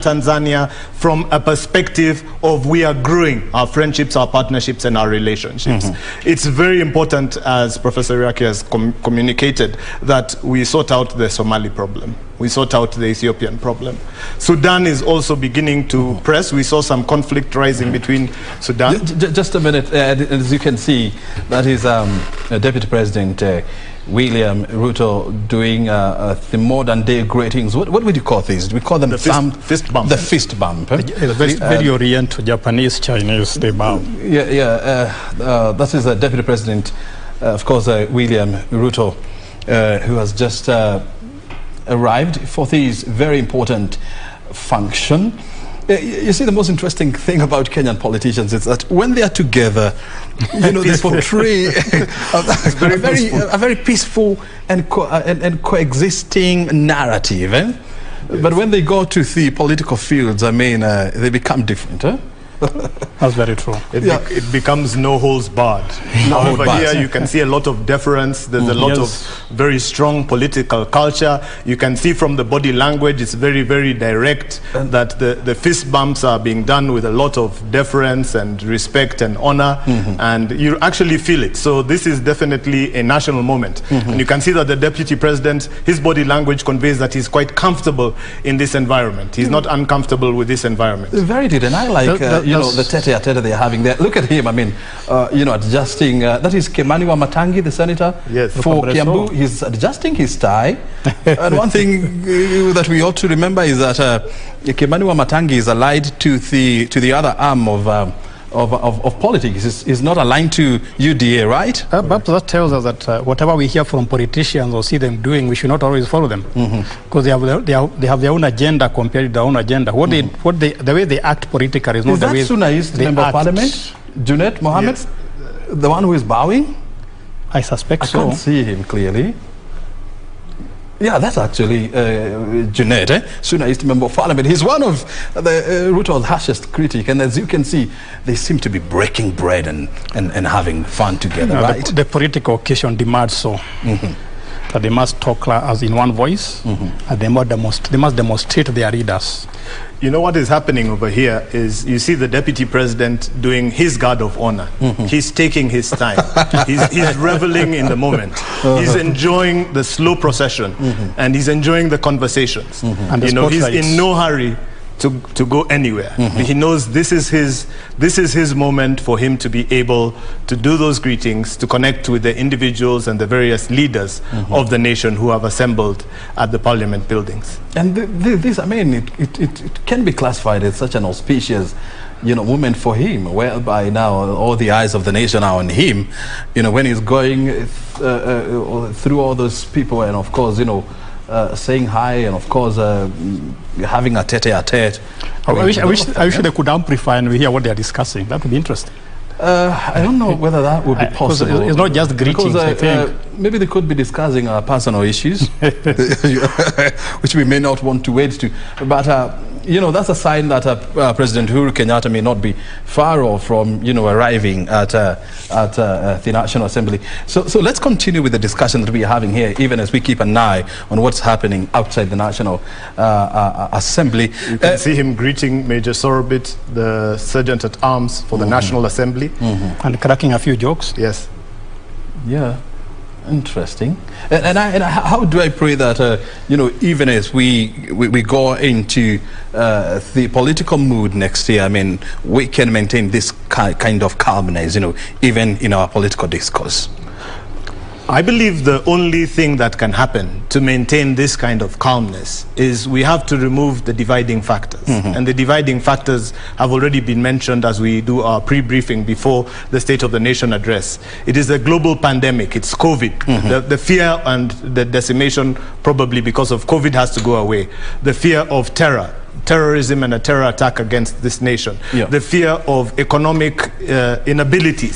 Tanzania from a perspective of we are growing our friendships, our partnerships, and our relationships. It's very important, as Professor Iraki has communicated, that we sort out the Somali problem. We sort out the Ethiopian problem. Sudan is also beginning to press. We saw some conflict rising between Sudan. Just a minute. As you can see, that is Deputy President William Ruto doing the modern day greetings. What would you call these? Do we call them fist bump? The fist bump. It's very Oriental, Japanese, Chinese, they bow. That is Deputy President, of course, William Ruto, who has just arrived for this very important function. You see, the most interesting thing about Kenyan politicians is that when they are together, you know, they portray a very peaceful and coexisting narrative. Eh? Yes. But when they go to the political fields, I mean, they become different. Eh? That's very true. It becomes no holds barred. However, here you can see a lot of deference. There's a lot of very strong political culture. You can see from the body language, it's very, very direct, that the fist bumps are being done with a lot of deference and respect and honor, and you actually feel it. So this is definitely a national moment. And you can see that the Deputy President, his body language conveys that he's quite comfortable in this environment. He's not uncomfortable with this environment. Very good, and I like you know, the tete-a-tete they're having there. Look at him, I mean, you know, adjusting. That is Kimani Wamatangi, the senator for Kiambu. He's adjusting his tie. And one thing that we ought to remember is that Kimani Wamatangi is allied to the other arm of politics. Is not aligned to UDA, right? But that tells us that whatever we hear from politicians or see them doing, we should not always follow them, because they have their own agenda compared to their own agenda. The way they act politically is not the way Sunais, the member of parliament, Junet Mohammed, the one who is bowing? I suspect so. I can't see him clearly. Yeah, that's actually Junaid, Sunais, member of parliament. He's one of the Ruto's harshest critic, and as you can see, they seem to be breaking bread and having fun together, right? The political occasion demands so. That they must talk as in one voice, and they must demonstrate their leaders. You know what is happening over here is you see the Deputy President doing his guard of honor. He's taking his time. he's reveling in the moment. He's enjoying the slow procession, and he's enjoying the conversations. And you know, he's in no hurry to go anywhere. He knows this is his moment for him to be able to do those greetings, to connect with the individuals and the various leaders of the nation who have assembled at the parliament buildings. And this, I mean, it can be classified as such an auspicious, you know, moment for him, whereby now all the eyes of the nation are on him, you know, when he's going through all those people, and of course, you know, saying hi, and of course having a tete-a-tete. I wish they could amplify and we hear what they are discussing. That would be interesting. I don't know whether that would be possible. It's not just greetings, I think. Maybe they could be discussing personal issues, which we may not want to wade to. But, you know, that's a sign that President Uhuru Kenyatta may not be far off from, you know, arriving at the National Assembly. So let's continue with the discussion that we are having here, even as we keep an eye on what's happening outside the National Assembly. You can see him greeting Major Sorobit, the Sergeant at Arms for the National Assembly. And cracking a few jokes. Yes. Yeah. Interesting. And how do I pray that you know, even as we go into the political mood next year, I mean, we can maintain this kind of calmness, you know, even in our political discourse? I believe the only thing that can happen to maintain this kind of calmness is we have to remove the dividing factors. And the dividing factors have already been mentioned as we do our pre-briefing before the State of the Nation address. It is a global pandemic. It's COVID. The fear and the decimation, probably because of COVID, has to go away. The fear of terrorism and a terror attack against this nation. The fear of economic inabilities